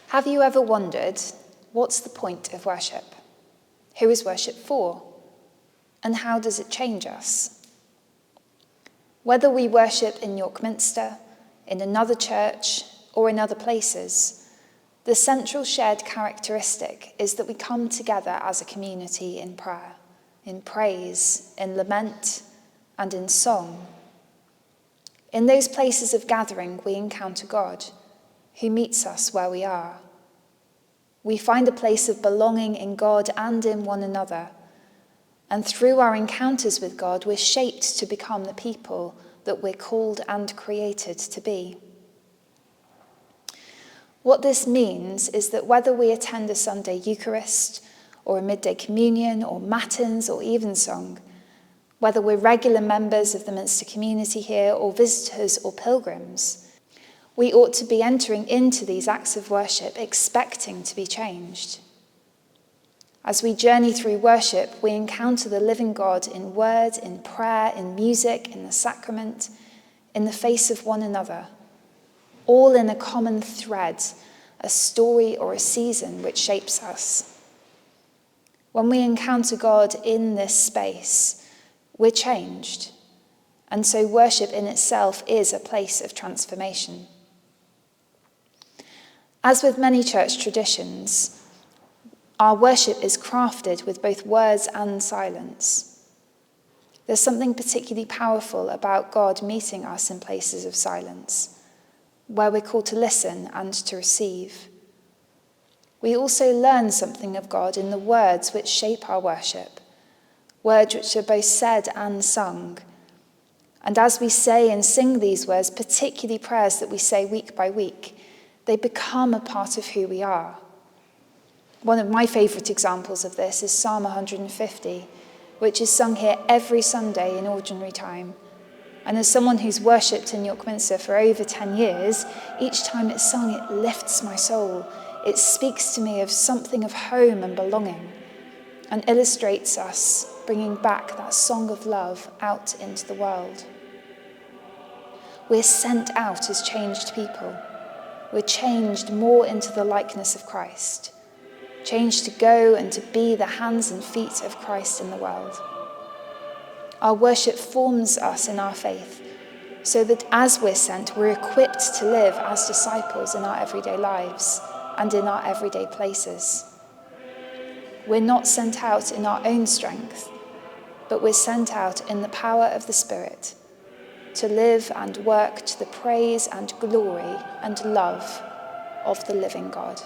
Have you ever wondered, what's the point of worship? Who is worship for? And how does it change us? Whether we worship in York Minster, in another church, or in other places, the central shared characteristic is that we come together as a community in prayer, in praise, in lament, and in song. In those places of gathering, we encounter God, who meets us where we are. We find a place of belonging in God and in one another, and through our encounters with God, we're shaped to become the people that we're called and created to be. What this means is that whether we attend a Sunday Eucharist, or a midday communion, or matins, or evensong, whether we're regular members of the Minster community here, or visitors or pilgrims, we ought to be entering into these acts of worship expecting to be changed. As we journey through worship, we encounter the living God in word, in prayer, in music, in the sacrament, in the face of one another, all in a common thread, a story or a season which shapes us. When we encounter God in this space, we're changed, and so worship in itself is a place of transformation. As with many church traditions, our worship is crafted with both words and silence. There's something particularly powerful about God meeting us in places of silence, where we're called to listen and to receive. We also learn something of God in the words which shape our worship, words which are both said and sung. And as we say and sing these words, particularly prayers that we say week by week, they become a part of who we are. One of my favourite examples of this is Psalm 150, which is sung here every Sunday in ordinary time. And as someone who's worshipped in York Minster for over 10 years, each time it's sung, it lifts my soul. It speaks to me of something of home and belonging, and illustrates us bringing back that song of love out into the world. We're sent out as changed people. We're changed more into the likeness of Christ, changed to go and to be the hands and feet of Christ in the world. Our worship forms us in our faith, so that as we're sent, we're equipped to live as disciples in our everyday lives and in our everyday places. We're not sent out in our own strength, but we're sent out in the power of the Spirit to live and work to the praise and glory and love of the living God.